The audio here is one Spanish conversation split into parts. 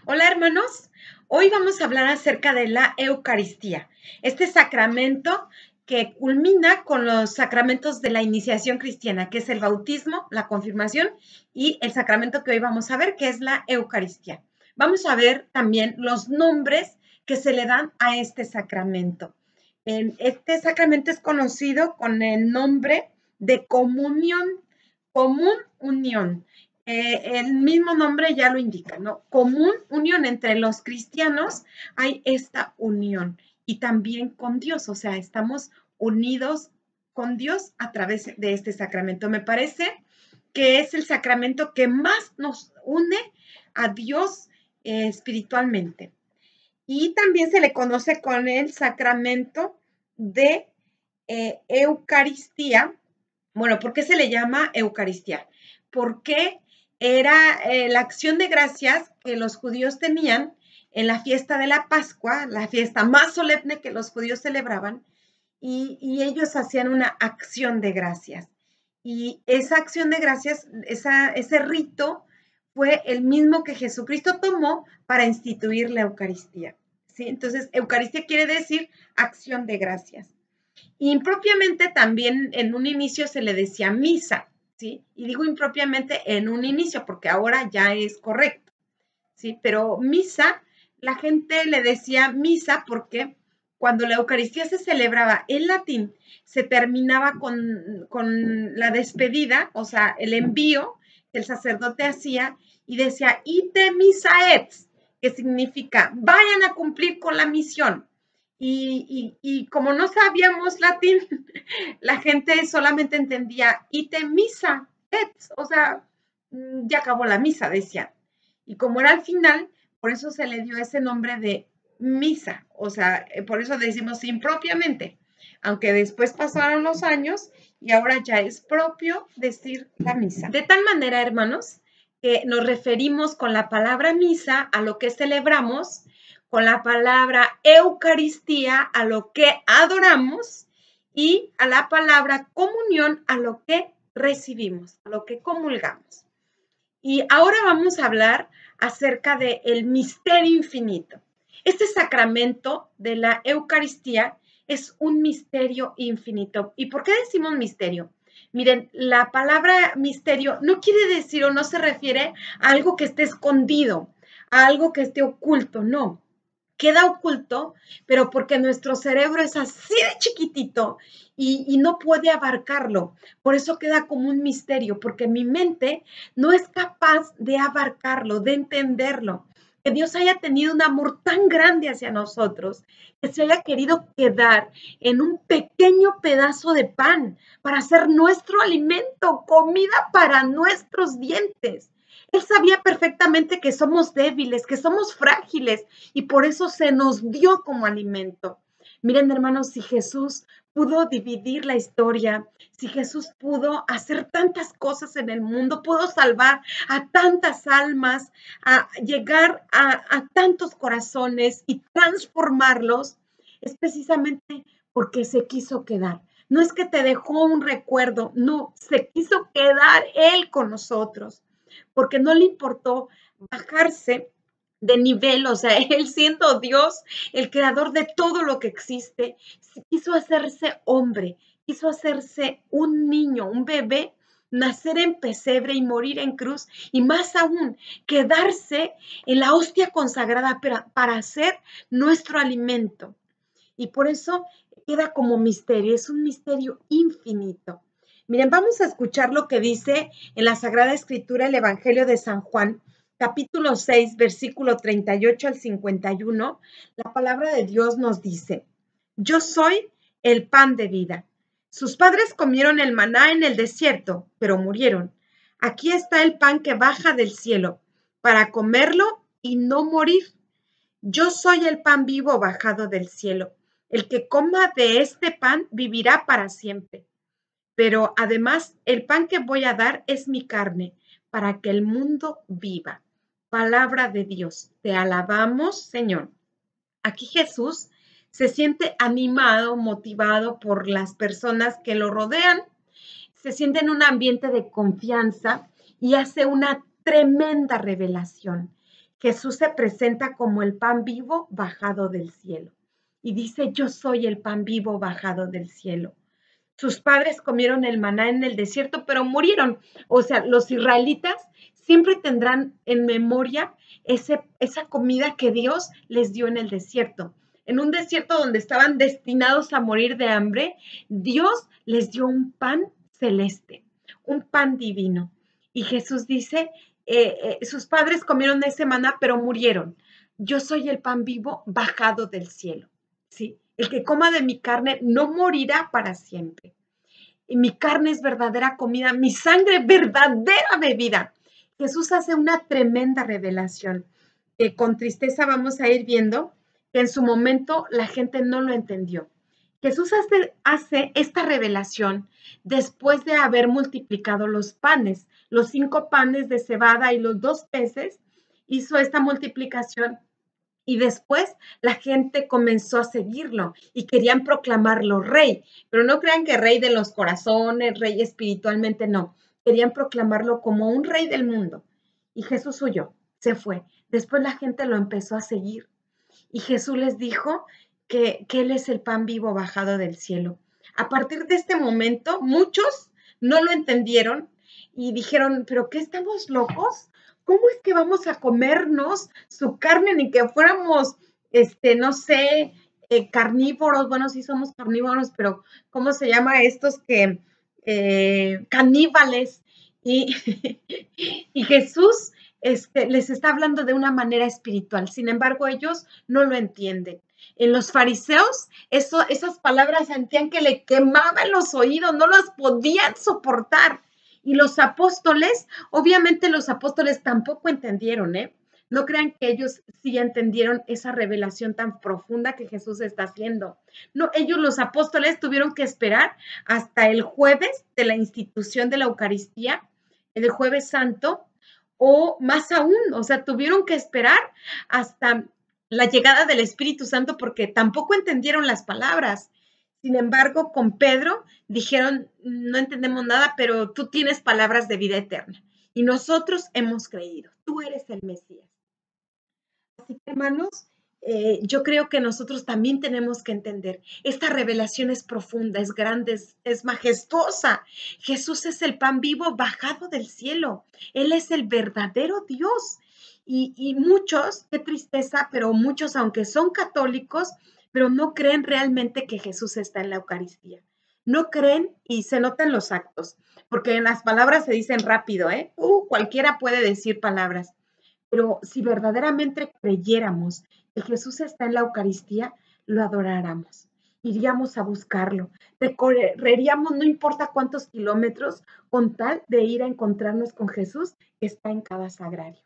Hola hermanos, hoy vamos a hablar acerca de la Eucaristía, este sacramento que culmina con los sacramentos de la iniciación cristiana, que es el bautismo, la confirmación y el sacramento que hoy vamos a ver, que es la Eucaristía. Vamos a ver también los nombres que se le dan a este sacramento. Este sacramento es conocido con el nombre de comunión, común unión. El mismo nombre ya lo indica, ¿no? Común unión entre los cristianos, hay esta unión y también con Dios, o sea, estamos unidos con Dios a través de este sacramento. Me parece que es el sacramento que más nos une a Dios espiritualmente. Y también se le conoce con el sacramento de Eucaristía. Bueno, ¿por qué se le llama Eucaristía? Porque era la acción de gracias que los judíos tenían en la fiesta de la Pascua, la fiesta más solemne que los judíos celebraban, y ellos hacían una acción de gracias. Y esa acción de gracias, ese rito, fue el mismo que Jesucristo tomó para instituir la Eucaristía. ¿Sí? Entonces, Eucaristía quiere decir acción de gracias. Impropiamente también en un inicio se le decía misa, ¿sí? Y digo impropiamente en un inicio porque ahora ya es correcto, ¿sí? Pero misa, la gente le decía misa porque cuando la Eucaristía se celebraba en latín, se terminaba con la despedida, o sea, el envío que el sacerdote hacía y decía, ite misa et, que significa, vayan a cumplir con la misión. Y como no sabíamos latín, la gente solamente entendía ite misa et, o sea, ya acabó la misa, decían. Y como era al final, por eso se le dio ese nombre de misa, o sea, por eso decimos impropiamente, aunque después pasaron los años y ahora ya es propio decir la misa. De tal manera, hermanos, que nos referimos con la palabra misa a lo que celebramos, con la palabra Eucaristía a lo que adoramos y a la palabra comunión a lo que recibimos, a lo que comulgamos. Y ahora vamos a hablar acerca del misterio infinito. Este sacramento de la Eucaristía es un misterio infinito. ¿Y por qué decimos misterio? Miren, la palabra misterio no quiere decir o no se refiere a algo que esté escondido, a algo que esté oculto, no. Queda oculto, pero porque nuestro cerebro es así de chiquitito y no puede abarcarlo. Por eso queda como un misterio, porque mi mente no es capaz de abarcarlo, de entenderlo. Que Dios haya tenido un amor tan grande hacia nosotros, que se haya querido quedar en un pequeño pedazo de pan para ser nuestro alimento, comida para nuestros dientes. Él sabía perfectamente que somos débiles, que somos frágiles y por eso se nos dio como alimento. Miren, hermanos, si Jesús pudo dividir la historia, si Jesús pudo hacer tantas cosas en el mundo, pudo salvar a tantas almas, a llegar a tantos corazones y transformarlos, es precisamente porque se quiso quedar. No es que te dejó un recuerdo, no, se quiso quedar Él con nosotros, porque no le importó bajarse de nivel, o sea, Él siendo Dios, el creador de todo lo que existe, quiso hacerse hombre, quiso hacerse un niño, un bebé, nacer en pesebre y morir en cruz, y más aún, quedarse en la hostia consagrada para ser nuestro alimento. Y por eso queda como misterio, es un misterio infinito. Miren, vamos a escuchar lo que dice en la Sagrada Escritura el Evangelio de San Juan, capítulo 6, versículo 38 al 51. La palabra de Dios nos dice, yo soy el pan de vida. Sus padres comieron el maná en el desierto, pero murieron. Aquí está el pan que baja del cielo, para comerlo y no morir. Yo soy el pan vivo bajado del cielo. El que coma de este pan vivirá para siempre. Pero además, el pan que voy a dar es mi carne, para que el mundo viva. Palabra de Dios. Te alabamos, Señor. Aquí Jesús se siente animado, motivado por las personas que lo rodean, se siente en un ambiente de confianza y hace una tremenda revelación. Jesús se presenta como el pan vivo bajado del cielo. Y dice, yo soy el pan vivo bajado del cielo. Sus padres comieron el maná en el desierto, pero murieron. O sea, los israelitas siempre tendrán en memoria esa comida que Dios les dio en el desierto. En un desierto donde estaban destinados a morir de hambre, Dios les dio un pan celeste, un pan divino. Y Jesús dice, sus padres comieron ese maná, pero murieron. Yo soy el pan vivo bajado del cielo. ¿Sí? El que coma de mi carne no morirá para siempre. Y mi carne es verdadera comida, mi sangre verdadera bebida. Jesús hace una tremenda revelación que con tristeza vamos a ir viendo que en su momento la gente no lo entendió. Jesús hace esta revelación después de haber multiplicado los panes, los 5 panes de cebada y los 2 peces, hizo esta multiplicación. Y después la gente comenzó a seguirlo y querían proclamarlo rey, pero no crean que rey de los corazones, rey espiritualmente, no. Querían proclamarlo como un rey del mundo. Y Jesús huyó, se fue. Después la gente lo empezó a seguir. Y Jesús les dijo que Él es el pan vivo bajado del cielo. A partir de este momento, muchos no lo entendieron y dijeron, ¿pero qué, estamos locos? ¿Cómo es que vamos a comernos su carne ni que fuéramos, no sé, carnívoros? Bueno, sí somos carnívoros, pero ¿cómo se llama estos que caníbales? Y, y Jesús les está hablando de una manera espiritual. Sin embargo, ellos no lo entienden. En los fariseos, esas palabras sentían que le quemaban los oídos, no las podían soportar. Y los apóstoles, obviamente los apóstoles tampoco entendieron, ¿eh? No crean que ellos sí entendieron esa revelación tan profunda que Jesús está haciendo. No, ellos, los apóstoles, tuvieron que esperar hasta el jueves de la institución de la Eucaristía, el jueves santo, o más aún, o sea, tuvieron que esperar hasta la llegada del Espíritu Santo porque tampoco entendieron las palabras. Sin embargo, con Pedro dijeron, no entendemos nada, pero tú tienes palabras de vida eterna. Y nosotros hemos creído, tú eres el Mesías. Así que, hermanos, yo creo que nosotros también tenemos que entender, esta revelación es profunda, es grande, es majestuosa. Jesús es el pan vivo bajado del cielo. Él es el verdadero Dios. Y muchos, qué tristeza, pero muchos, aunque son católicos, pero no creen realmente que Jesús está en la Eucaristía. No creen y se notan los actos, porque en las palabras se dicen rápido, ¿eh? Cualquiera puede decir palabras. Pero si verdaderamente creyéramos que Jesús está en la Eucaristía, lo adoráramos, iríamos a buscarlo, recorreríamos no importa cuántos kilómetros con tal de ir a encontrarnos con Jesús que está en cada sagrario.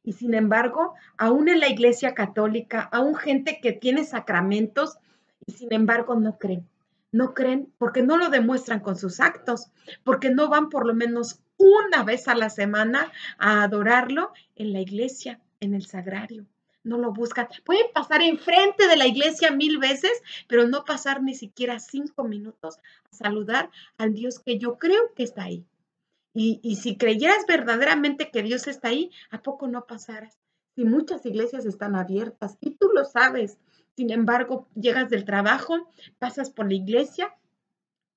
Y sin embargo, aún en la Iglesia Católica, aún gente que tiene sacramentos y sin embargo no creen. No creen porque no lo demuestran con sus actos, porque no van por lo menos una vez a la semana a adorarlo en la iglesia, en el sagrario. No lo buscan. Pueden pasar enfrente de la iglesia 1000 veces, pero no pasar ni siquiera 5 minutos a saludar al Dios que yo creo que está ahí. Y si creyeras verdaderamente que Dios está ahí, ¿a poco no pasaras? Si muchas iglesias están abiertas y tú lo sabes. Sin embargo, llegas del trabajo, pasas por la iglesia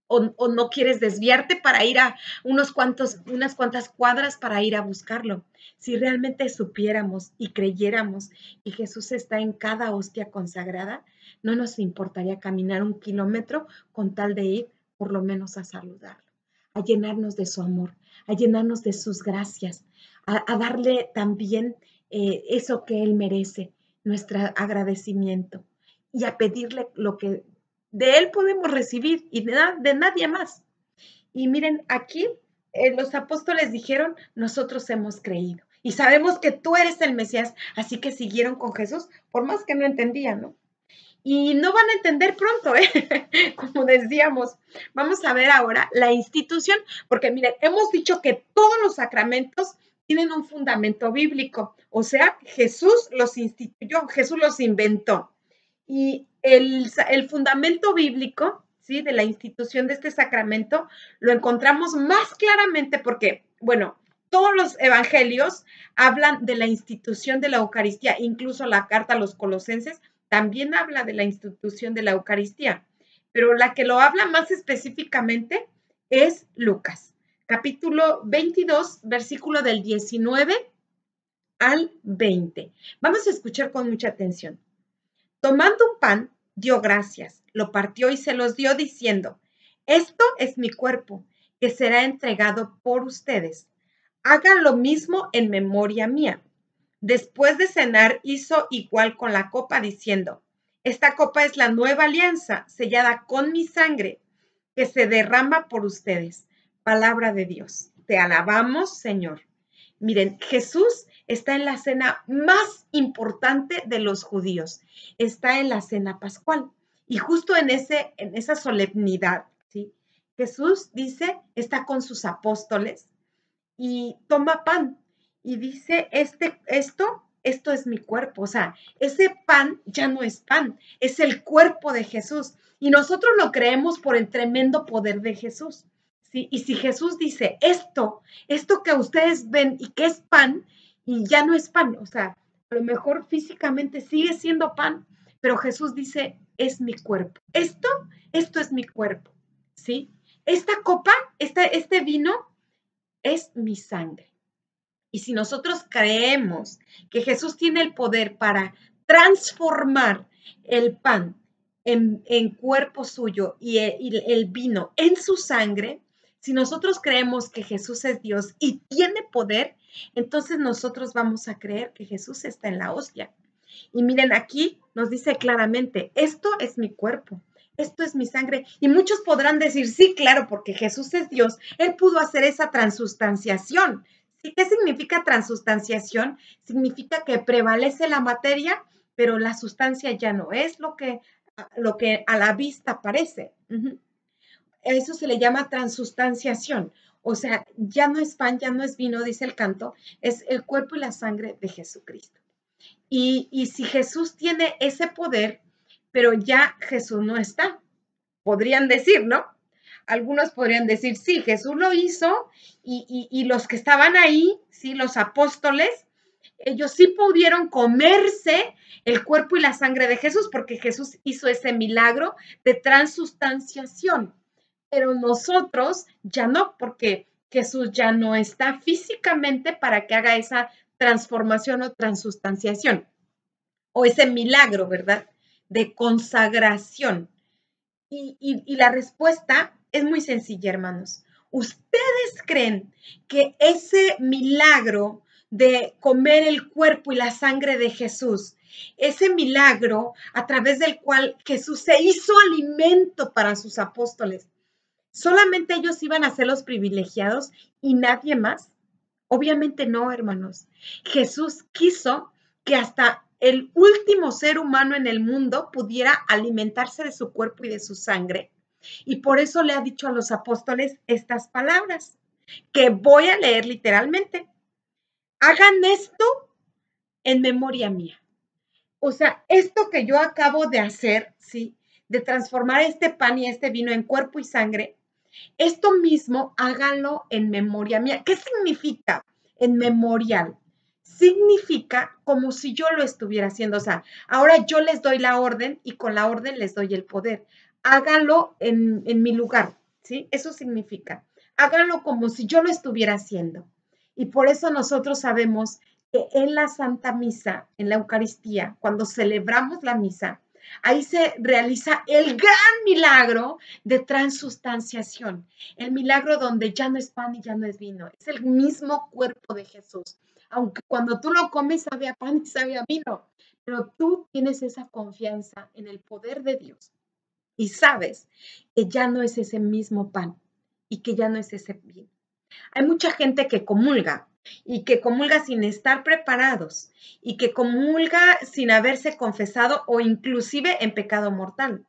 o no quieres desviarte para ir a unas cuantas cuadras para ir a buscarlo. Si realmente supiéramos y creyéramos que Jesús está en cada hostia consagrada, no nos importaría caminar 1 kilómetro con tal de ir por lo menos a saludarlo, a llenarnos de su amor, a llenarnos de sus gracias, a darle también eso que Él merece, nuestro agradecimiento y a pedirle lo que de Él podemos recibir y de nadie más. Y miren, aquí los apóstoles dijeron, nosotros hemos creído y sabemos que tú eres el Mesías, así que siguieron con Jesús, por más que no entendían, ¿no? Y no van a entender pronto, ¿eh? Como decíamos. Vamos a ver ahora la institución, porque miren, hemos dicho que todos los sacramentos tienen un fundamento bíblico, o sea, Jesús los instituyó, Jesús los inventó. Y el fundamento bíblico, ¿sí?, de la institución de este sacramento lo encontramos más claramente porque, bueno, Todos los evangelios hablan de la institución de la Eucaristía, incluso la carta a los Colosenses también habla de la institución de la Eucaristía, pero la que lo habla más específicamente es Lucas, capítulo 22, versículo del 19 al 20. Vamos a escuchar con mucha atención. Tomando un pan, dio gracias, lo partió y se los dio diciendo, esto es mi cuerpo, que será entregado por ustedes. Hagan lo mismo en memoria mía. Después de cenar, hizo igual con la copa, diciendo, esta copa es la nueva alianza, sellada con mi sangre, que se derrama por ustedes. Palabra de Dios. Te alabamos, Señor. Miren, Jesús está en la cena más importante de los judíos. Está en la cena pascual. Y justo en esa solemnidad, ¿sí? Jesús dice, está con sus apóstoles y toma pan y dice, esto es mi cuerpo. O sea, ese pan ya no es pan, es el cuerpo de Jesús. Y nosotros lo creemos por el tremendo poder de Jesús. ¿Sí? Y si Jesús dice, esto que ustedes ven y que es pan, y ya no es pan, o sea, a lo mejor físicamente sigue siendo pan, pero Jesús dice, es mi cuerpo. Esto es mi cuerpo, ¿sí? Esta copa, este vino, es mi sangre. Y si nosotros creemos que Jesús tiene el poder para transformar el pan en cuerpo suyo y el vino en su sangre, si nosotros creemos que Jesús es Dios y tiene poder, entonces nosotros vamos a creer que Jesús está en la hostia. Y miren, aquí nos dice claramente, esto es mi cuerpo, esto es mi sangre. Y muchos podrán decir, sí, claro, porque Jesús es Dios, Él pudo hacer esa transustanciación. ¿Sí? ¿Qué significa transustanciación? Significa que prevalece la materia, pero la sustancia ya no es lo que a la vista parece. Eso se le llama transustanciación. O sea, ya no es pan, ya no es vino, dice el canto, es el cuerpo y la sangre de Jesucristo. Y si Jesús tiene ese poder, pero ya Jesús no está, podrían decir, ¿no? Algunos podrían decir, sí, Jesús lo hizo y los que estaban ahí, sí, los apóstoles, ellos sí pudieron comerse el cuerpo y la sangre de Jesús porque Jesús hizo ese milagro de transustanciación. Pero nosotros ya no, porque Jesús ya no está físicamente para que haga esa transformación o transustanciación, o ese milagro, ¿verdad? De consagración. Y la respuesta es muy sencilla, hermanos. ¿Ustedes creen que ese milagro de comer el cuerpo y la sangre de Jesús, ese milagro a través del cual Jesús se hizo alimento para sus apóstoles, solamente ellos iban a ser los privilegiados y nadie más? Obviamente no, hermanos. Jesús quiso que hasta el último ser humano en el mundo pudiera alimentarse de su cuerpo y de su sangre. Y por eso le ha dicho a los apóstoles estas palabras, que voy a leer literalmente. Hagan esto en memoria mía. O sea, esto que yo acabo de hacer, ¿sí? De transformar este pan y este vino en cuerpo y sangre, esto mismo háganlo en memoria mía. ¿Qué significa en memorial? Significa como si yo lo estuviera haciendo. O sea, ahora yo les doy la orden y con la orden les doy el poder. Háganlo en mi lugar, ¿sí? Eso significa. Háganlo como si yo lo estuviera haciendo. Y por eso nosotros sabemos que en la Santa Misa, en la Eucaristía, cuando celebramos la misa, ahí se realiza el gran milagro de transustanciación, el milagro donde ya no es pan y ya no es vino, es el mismo cuerpo de Jesús. Aunque cuando tú lo comes sabe a pan y sabe a vino, pero tú tienes esa confianza en el poder de Dios y sabes que ya no es ese mismo pan y que ya no es ese vino. Hay mucha gente que comulga y que comulga sin estar preparados y que comulga sin haberse confesado o inclusive en pecado mortal.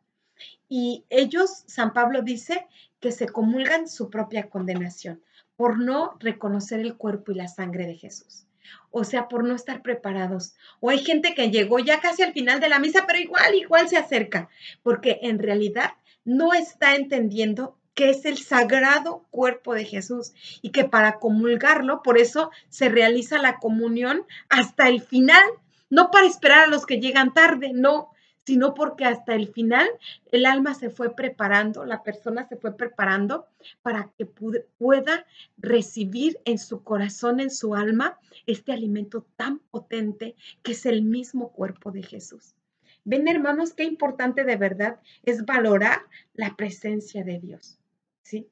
Y ellos, San Pablo dice, que se comulgan su propia condenación por no reconocer el cuerpo y la sangre de Jesús. O sea, por no estar preparados. O hay gente que llegó ya casi al final de la misa, pero igual se acerca, porque en realidad no está entendiendo que es el sagrado cuerpo de Jesús y que para comulgarlo, por eso se realiza la comunión hasta el final, no para esperar a los que llegan tarde, no, sino porque hasta el final el alma se fue preparando, la persona se fue preparando para que pueda recibir en su corazón, en su alma, este alimento tan potente que es el mismo cuerpo de Jesús. Ven, hermanos, qué importante de verdad es valorar la presencia de Dios, ¿sí?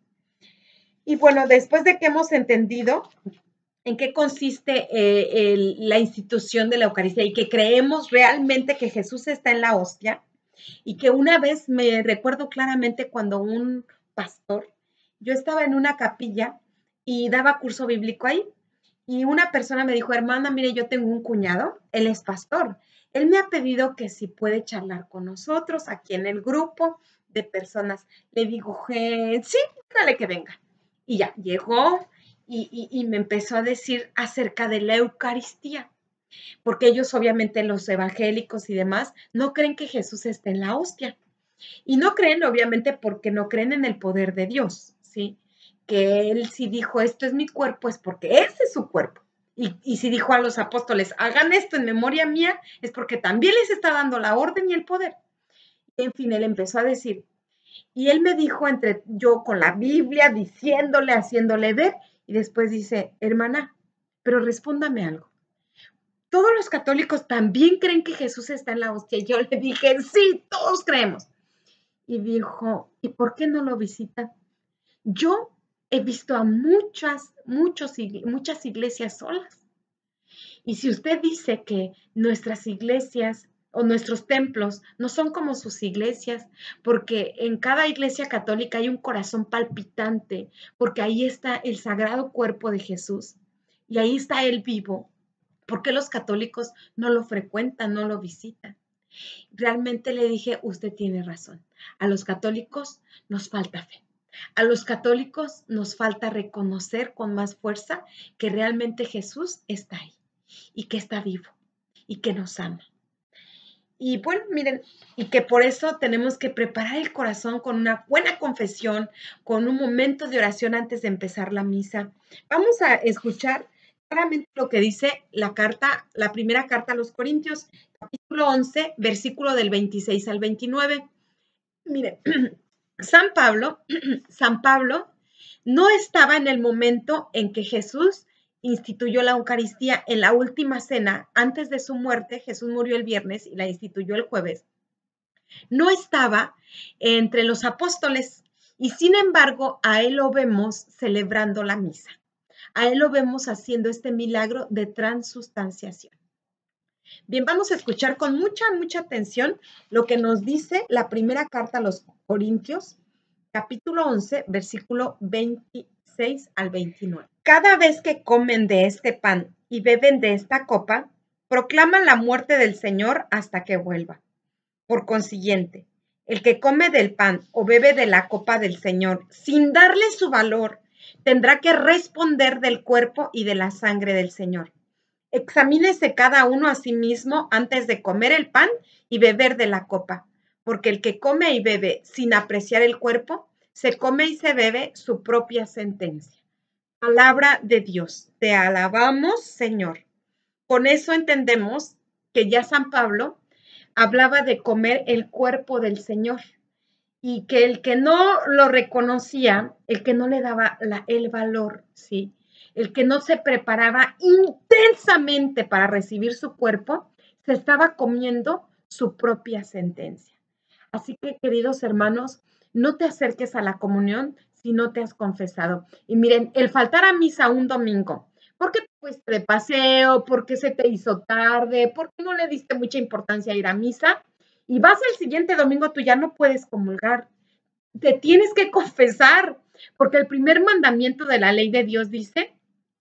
Y bueno, después de que hemos entendido en qué consiste la institución de la Eucaristía y que creemos realmente que Jesús está en la hostia, y que una vez me recuerdo claramente cuando un pastor, yo estaba en una capilla y daba curso bíblico ahí, y una persona me dijo, hermana, mire, yo tengo un cuñado, él es pastor, él me ha pedido que si puede charlar con nosotros aquí en el grupo de personas. Le digo, sí, dale que venga. Y ya, llegó y me empezó a decir acerca de la Eucaristía, porque ellos obviamente los evangélicos y demás no creen que Jesús esté en la hostia. Y no creen obviamente porque no creen en el poder de Dios, ¿sí? Que él sí dijo, esto es mi cuerpo, es porque ese es su cuerpo. Y si dijo a los apóstoles, hagan esto en memoria mía, es porque también les está dando la orden y el poder. En fin, él empezó a decir, y él me dijo entre yo con la Biblia, diciéndole, haciéndole ver, y después dice, hermana, pero respóndame algo. ¿Todos los católicos también creen que Jesús está en la hostia? Y yo le dije, sí, todos creemos. Y dijo, ¿y por qué no lo visitan? Yo he visto a muchas iglesias solas. Y si usted dice que nuestras iglesias o nuestros templos no son como sus iglesias, porque en cada iglesia católica hay un corazón palpitante, porque ahí está el sagrado cuerpo de Jesús y ahí está Él vivo, ¿por qué los católicos no lo frecuentan, no lo visitan? Realmente le dije, usted tiene razón. A los católicos nos falta fe. A los católicos nos falta reconocer con más fuerza que realmente Jesús está ahí y que está vivo y que nos ama. Y bueno, miren, y que por eso tenemos que preparar el corazón con una buena confesión, con un momento de oración antes de empezar la misa. Vamos a escuchar claramente lo que dice la carta, la primera carta a los Corintios, capítulo 11, versículo del 26 al 29. Miren, San Pablo no estaba en el momento en que Jesús instituyó la Eucaristía en la última cena. Antes de su muerte, Jesús murió el viernes y la instituyó el jueves. No estaba entre los apóstoles y sin embargo a él lo vemos celebrando la misa. A él lo vemos haciendo este milagro de transustanciación. Bien, vamos a escuchar con mucha atención lo que nos dice la primera carta a los Corintios, capítulo 11, versículo 26 al 29. Cada vez que comen de este pan y beben de esta copa, proclaman la muerte del Señor hasta que vuelva. Por consiguiente, el que come del pan o bebe de la copa del Señor sin darle su valor, tendrá que responder del cuerpo y de la sangre del Señor. Examínese cada uno a sí mismo antes de comer el pan y beber de la copa, porque el que come y bebe sin apreciar el cuerpo, se come y se bebe su propia sentencia. Palabra de Dios, te alabamos, Señor. Con eso entendemos que ya San Pablo hablaba de comer el cuerpo del Señor y que el que no lo reconocía, el que no le daba el valor, ¿sí? El que no se preparaba intensamente para recibir su cuerpo, se estaba comiendo su propia sentencia. Así que, queridos hermanos, no te acerques a la comunión si no te has confesado. Y miren, el faltar a misa un domingo, ¿por qué te fuiste de paseo? ¿Por qué se te hizo tarde? ¿Por qué no le diste mucha importancia a ir a misa? Y vas el siguiente domingo, tú ya no puedes comulgar. Te tienes que confesar, porque el primer mandamiento de la ley de Dios dice,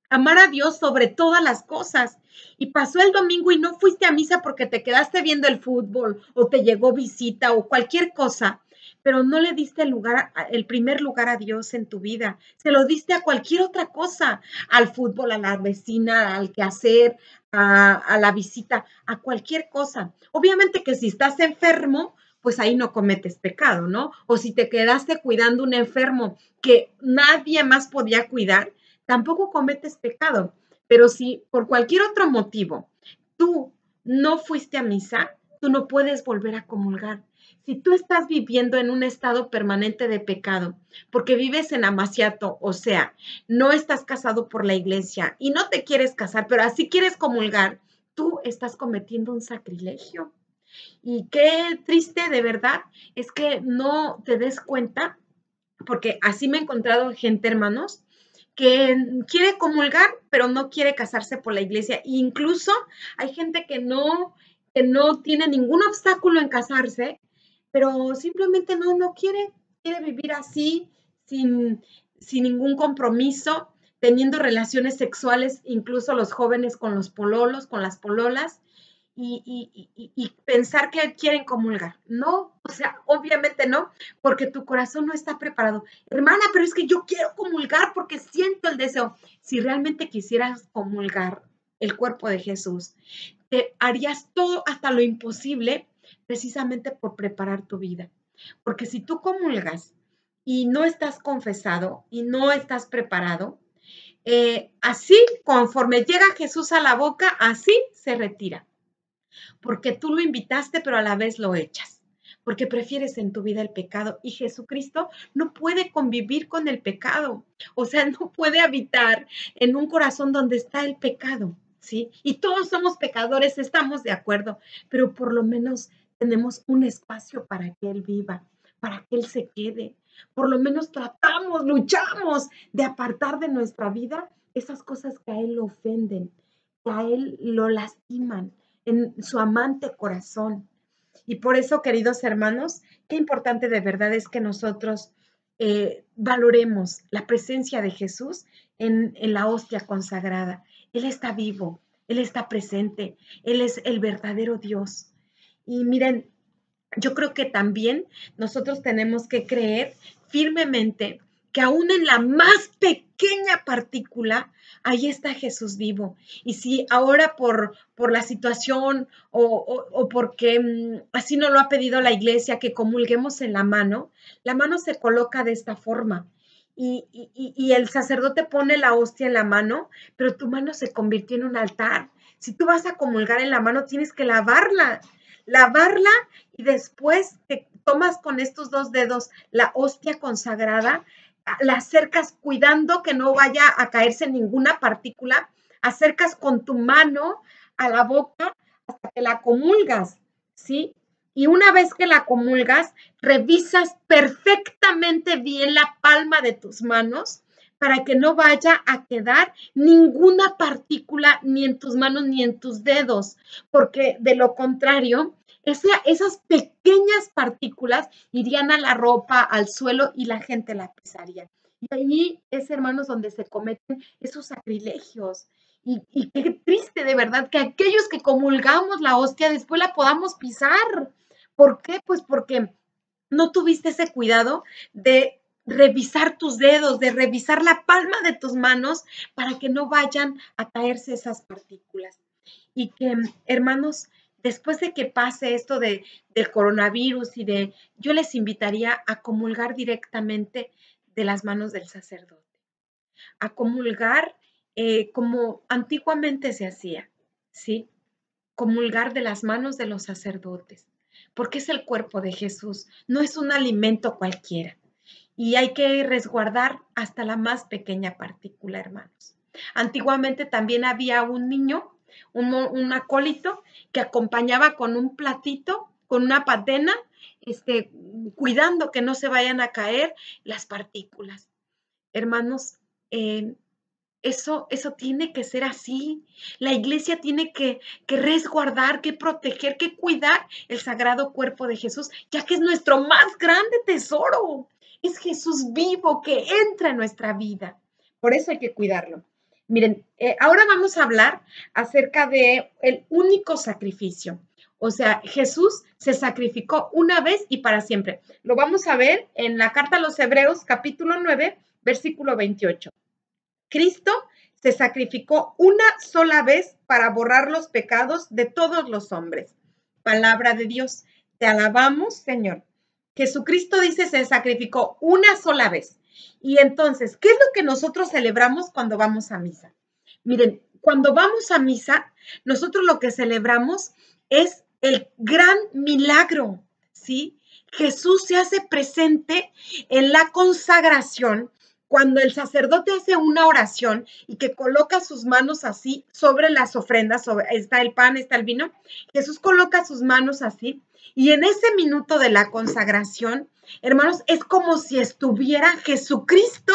amar a Dios sobre todas las cosas. Y pasó el domingo y no fuiste a misa porque te quedaste viendo el fútbol o te llegó visita o cualquier cosa, pero no le diste el primer lugar a Dios en tu vida. Se lo diste a cualquier otra cosa, al fútbol, a la vecina, al quehacer, a la visita, a cualquier cosa. Obviamente que si estás enfermo, pues ahí no cometes pecado, ¿no? O si te quedaste cuidando un enfermo que nadie más podía cuidar, tampoco cometes pecado. Pero si por cualquier otro motivo tú no fuiste a misa, tú no puedes volver a comulgar. Si tú estás viviendo en un estado permanente de pecado, porque vives en amaciato, o sea, no estás casado por la iglesia y no te quieres casar, pero así quieres comulgar, tú estás cometiendo un sacrilegio. Y qué triste de verdad es que no te des cuenta, porque así me he encontrado gente, hermanos, que quiere comulgar, pero no quiere casarse por la iglesia. E incluso hay gente que no tiene ningún obstáculo en casarse, pero simplemente no quiere vivir así, sin, sin ningún compromiso, teniendo relaciones sexuales, incluso los jóvenes con los pololos, con las pololas, y pensar que quieren comulgar. No, o sea, obviamente no, porque tu corazón no está preparado. Hermana, pero es que yo quiero comulgar porque siento el deseo. Si realmente quisieras comulgar el cuerpo de Jesús, te harías todo hasta lo imposible precisamente por preparar tu vida. Porque si tú comulgas y no estás confesado y no estás preparado, así conforme llega Jesús a la boca, así se retira. Porque tú lo invitaste, pero a la vez lo echas. Porque prefieres en tu vida el pecado y Jesucristo no puede convivir con el pecado. O sea, no puede habitar en un corazón donde está el pecado, ¿sí? Y todos somos pecadores, estamos de acuerdo, pero por lo menos tenemos un espacio para que Él viva, para que Él se quede. Por lo menos tratamos, luchamos de apartar de nuestra vida esas cosas que a Él lo ofenden, que a Él lo lastiman en su amante corazón. Y por eso, queridos hermanos, qué importante de verdad es que nosotros valoremos la presencia de Jesús en la hostia consagrada. Él está vivo, Él está presente, Él es el verdadero Dios. Y miren, yo creo que también nosotros tenemos que creer firmemente que aún en la más pequeña partícula, ahí está Jesús vivo. Y si ahora por la situación o porque así no lo ha pedido la iglesia, que comulguemos en la mano se coloca de esta forma. Y el sacerdote pone la hostia en la mano, pero tu mano se convirtió en un altar. Si tú vas a comulgar en la mano, tienes que lavarla y después te tomas con estos dos dedos la hostia consagrada, la acercas cuidando que no vaya a caerse ninguna partícula, acercas con tu mano a la boca hasta que la comulgas, ¿sí? Y una vez que la comulgas, revisas perfectamente bien la palma de tus manos para que no vaya a quedar ninguna partícula ni en tus manos ni en tus dedos, porque de lo contrario, esas pequeñas partículas irían a la ropa, al suelo y la gente la pisaría. Y ahí es, hermanos, donde se cometen esos sacrilegios. Y qué triste de verdad que aquellos que comulgamos la hostia después la podamos pisar. ¿Por qué? Pues porque no tuviste ese cuidado de revisar tus dedos, de revisar la palma de tus manos para que no vayan a caerse esas partículas. Y que, hermanos, después de que pase esto del coronavirus yo les invitaría a comulgar directamente de las manos del sacerdote, a comulgar como antiguamente se hacía, ¿sí? Comulgar de las manos de los sacerdotes, porque es el cuerpo de Jesús, no es un alimento cualquiera. Y hay que resguardar hasta la más pequeña partícula, hermanos. Antiguamente también había un niño, un acólito, que acompañaba con un platito, con una patena, cuidando que no se vayan a caer las partículas. Hermanos, eh, eso tiene que ser así. La iglesia tiene que resguardar, que proteger, que cuidar el sagrado cuerpo de Jesús, ya que es nuestro más grande tesoro. Es Jesús vivo que entra en nuestra vida. Por eso hay que cuidarlo. Miren, ahora vamos a hablar acerca de el único sacrificio. O sea, Jesús se sacrificó una vez y para siempre. Lo vamos a ver en la carta a los Hebreos, capítulo 9, versículo 28. Cristo se sacrificó una sola vez para borrar los pecados de todos los hombres. Palabra de Dios. Te alabamos, Señor. Jesucristo dice se sacrificó una sola vez. Y entonces, ¿qué es lo que nosotros celebramos cuando vamos a misa? Miren, cuando vamos a misa, nosotros lo que celebramos es el gran milagro, ¿sí? Jesús se hace presente en la consagración cuando el sacerdote hace una oración y que coloca sus manos así sobre las ofrendas, está el pan, está el vino, Jesús coloca sus manos así y en ese minuto de la consagración, hermanos, es como si estuviera Jesucristo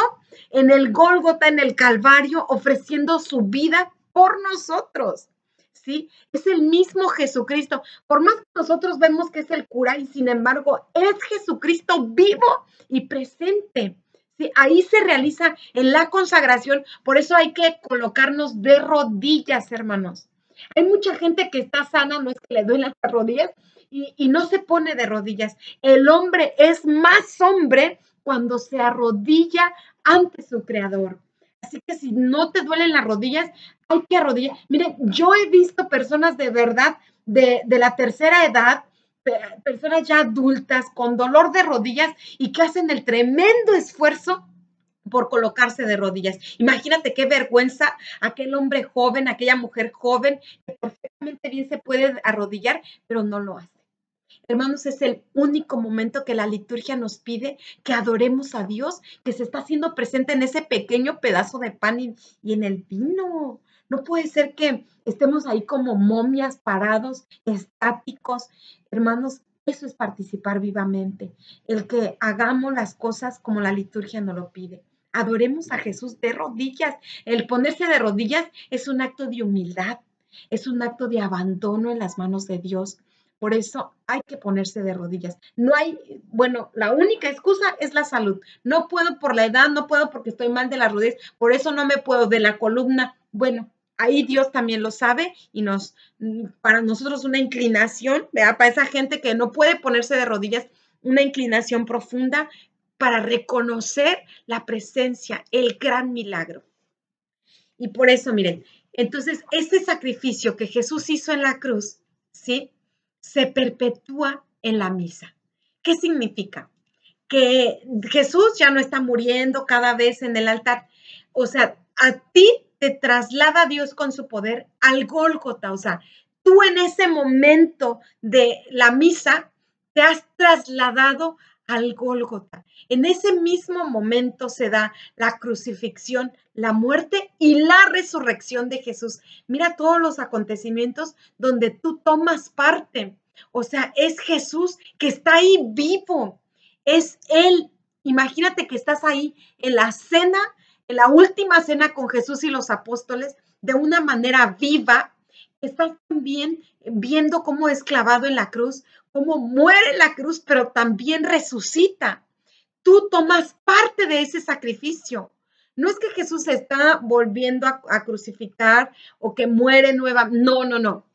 en el Gólgota, en el Calvario, ofreciendo su vida por nosotros. ¿Sí? Es el mismo Jesucristo. Por más que nosotros vemos que es el cura y sin embargo es Jesucristo vivo y presente. ¿Sí? Ahí se realiza en la consagración. Por eso hay que colocarnos de rodillas, hermanos. Hay mucha gente que está sana, no es que le duelen las rodillas y no se pone de rodillas. El hombre es más hombre cuando se arrodilla ante su creador. Así que si no te duelen las rodillas, hay que arrodillar. Miren, yo he visto personas de verdad de la tercera edad, personas ya adultas con dolor de rodillas y que hacen el tremendo esfuerzo por colocarse de rodillas. Imagínate qué vergüenza aquel hombre joven, aquella mujer joven que perfectamente bien se puede arrodillar, pero no lo hace. Hermanos, es el único momento que la liturgia nos pide que adoremos a Dios, que se está haciendo presente en ese pequeño pedazo de pan y en el vino. No puede ser que estemos ahí como momias parados, estáticos. Hermanos, eso es participar vivamente, el que hagamos las cosas como la liturgia nos lo pide. Adoremos a Jesús de rodillas. El ponerse de rodillas es un acto de humildad, es un acto de abandono en las manos de Dios. Por eso hay que ponerse de rodillas. No hay, bueno, la única excusa es la salud. No puedo por la edad, no puedo porque estoy mal de las rodillas, por eso no me puedo de la columna. Bueno, ahí Dios también lo sabe y para nosotros una inclinación, ¿verdad? Para esa gente que no puede ponerse de rodillas, una inclinación profunda para reconocer la presencia, el gran milagro. Y por eso, miren, entonces ese sacrificio que Jesús hizo en la cruz, ¿sí? Se perpetúa en la misa. ¿Qué significa? Que Jesús ya no está muriendo cada vez en el altar. O sea, a ti te traslada Dios con su poder al Gólgota. O sea, tú en ese momento de la misa te has trasladado al Gólgota. En ese mismo momento se da la crucifixión, la muerte y la resurrección de Jesús. Mira todos los acontecimientos donde tú tomas parte. O sea, es Jesús que está ahí vivo. Es Él. Imagínate que estás ahí en la cena, en la última cena con Jesús y los apóstoles, de una manera viva. Estás también viendo cómo es clavado en la cruz, cómo muere en la cruz, pero también resucita. Tú tomas parte de ese sacrificio. No es que Jesús se está volviendo a crucificar o que muere nueva. No, no, no.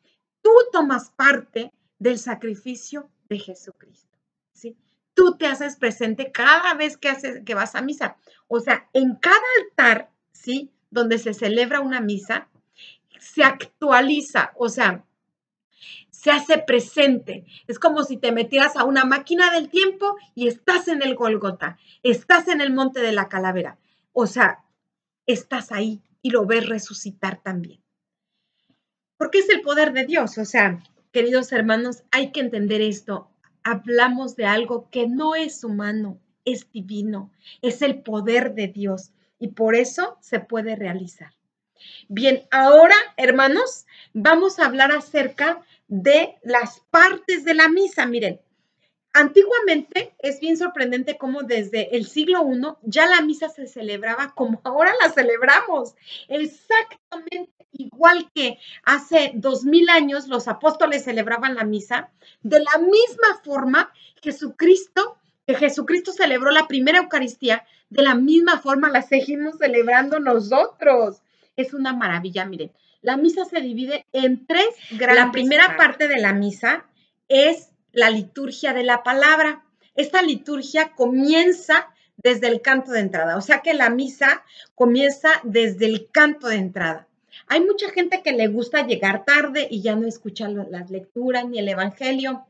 Tú tomas parte del sacrificio de Jesucristo. ¿Sí? Tú te haces presente cada vez que vas a misa. O sea, en cada altar, ¿sí? Donde se celebra una misa, se actualiza, o sea, se hace presente. Es como si te metieras a una máquina del tiempo y estás en el Gólgota, estás en el Monte de la Calavera. O sea, estás ahí y lo ves resucitar también. Porque es el poder de Dios. O sea, queridos hermanos, hay que entender esto. Hablamos de algo que no es humano, es divino, es el poder de Dios y por eso se puede realizar. Bien, ahora, hermanos, vamos a hablar acerca de las partes de la misa. Miren, antiguamente es bien sorprendente cómo desde el siglo I ya la misa se celebraba como ahora la celebramos, exactamente igual que hace 2000 años los apóstoles celebraban la misa, de la misma forma que Jesucristo celebró la primera Eucaristía, de la misma forma la seguimos celebrando nosotros. Es una maravilla, miren. La misa se divide en tres grandes. La primera parte de la misa es la liturgia de la palabra. Esta liturgia comienza desde el canto de entrada, o sea que la misa comienza desde el canto de entrada. Hay mucha gente que le gusta llegar tarde y ya no escucha las lecturas ni el evangelio.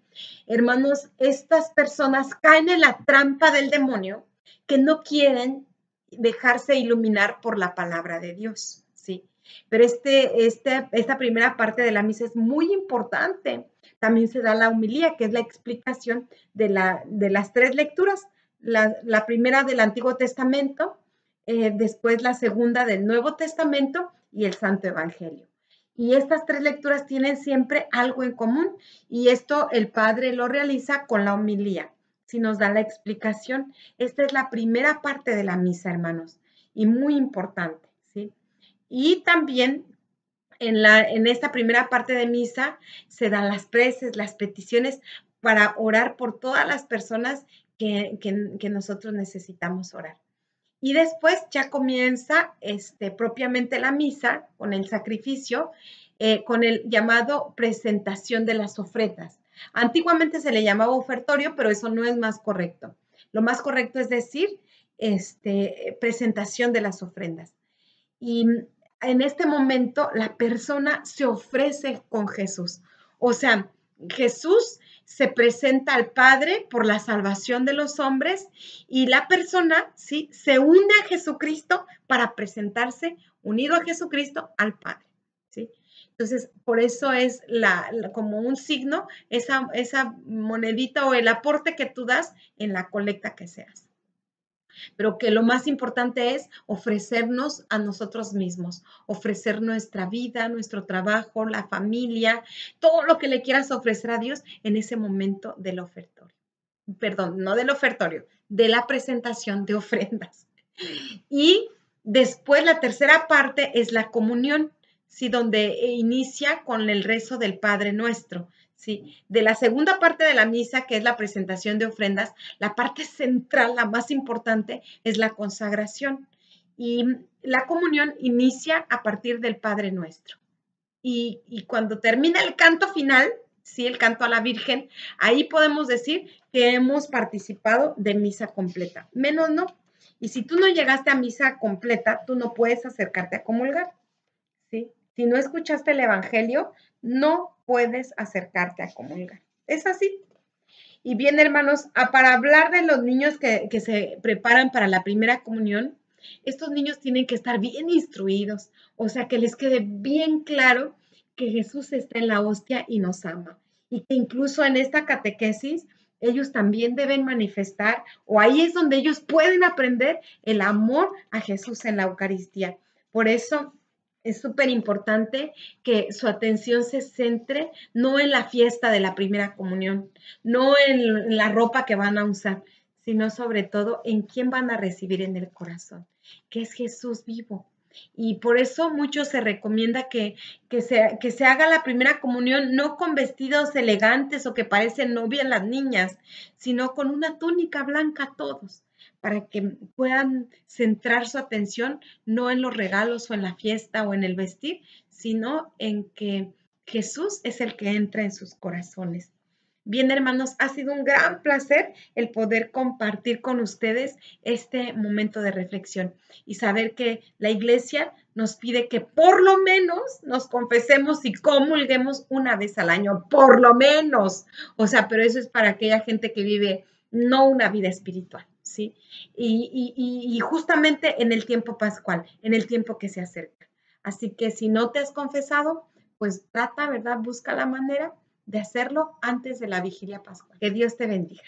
Hermanos, estas personas caen en la trampa del demonio que no quieren dejarse iluminar por la palabra de Dios, ¿sí? Pero esta primera parte de la misa es muy importante. También se da la homilía, que es la explicación de las tres lecturas. La primera del Antiguo Testamento, después la segunda del Nuevo Testamento y el Santo Evangelio. Y estas tres lecturas tienen siempre algo en común y esto el Padre lo realiza con la homilía. Si nos da la explicación, esta es la primera parte de la misa, hermanos, y muy importante, ¿sí? Y también en esta primera parte de misa se dan las preces, las peticiones para orar por todas las personas que nosotros necesitamos orar. Y después ya comienza propiamente la misa con el sacrificio, con el llamado presentación de las ofrendas. Antiguamente se le llamaba ofertorio, pero eso no es más correcto. Lo más correcto es decir, presentación de las ofrendas. Y en este momento la persona se ofrece con Jesús. O sea, Jesús se presenta al Padre por la salvación de los hombres y la persona, ¿sí?, se une a Jesucristo para presentarse unido a Jesucristo al Padre, ¿sí? Entonces, por eso es como un signo, esa monedita o el aporte que tú das en la colecta que se hace. Pero que lo más importante es ofrecernos a nosotros mismos, ofrecer nuestra vida, nuestro trabajo, la familia, todo lo que le quieras ofrecer a Dios en ese momento del ofertorio. Perdón, no del ofertorio, de la presentación de ofrendas. Y después la tercera parte es la comunión, ¿sí?, donde inicia con el rezo del Padre Nuestro. ¿Sí? De la segunda parte de la misa, que es la presentación de ofrendas, la parte central, la más importante, es la consagración. Y la comunión inicia a partir del Padre Nuestro. Y cuando termina el canto final, ¿sí?, el canto a la Virgen, ahí podemos decir que hemos participado de misa completa. Menos no. Y si tú no llegaste a misa completa, tú no puedes acercarte a comulgar, ¿sí? Si no escuchaste el Evangelio, no puedes acercarte a comulgar. Es así. Y bien, hermanos, para hablar de los niños que se preparan para la primera comunión, estos niños tienen que estar bien instruidos, o sea, que les quede bien claro que Jesús está en la hostia y nos ama. Y que incluso en esta catequesis ellos también deben manifestar, o ahí es donde ellos pueden aprender el amor a Jesús en la Eucaristía. Por eso es súper importante que su atención se centre no en la fiesta de la primera comunión, no en la ropa que van a usar, sino sobre todo en quién van a recibir en el corazón, que es Jesús vivo. Y por eso mucho se recomienda que se haga la primera comunión no con vestidos elegantes o que parecen novias las niñas, sino con una túnica blanca todos, para que puedan centrar su atención no en los regalos o en la fiesta o en el vestir, sino en que Jesús es el que entra en sus corazones. Bien, hermanos, ha sido un gran placer el poder compartir con ustedes este momento de reflexión y saber que la Iglesia nos pide que por lo menos nos confesemos y comulguemos una vez al año, por lo menos. O sea, pero eso es para aquella gente que vive no una vida espiritual, ¿sí? Y justamente en el tiempo pascual, en el tiempo que se acerca. Así que si no te has confesado, pues trata, ¿verdad? Busca la manera de hacerlo antes de la vigilia pascual. Que Dios te bendiga.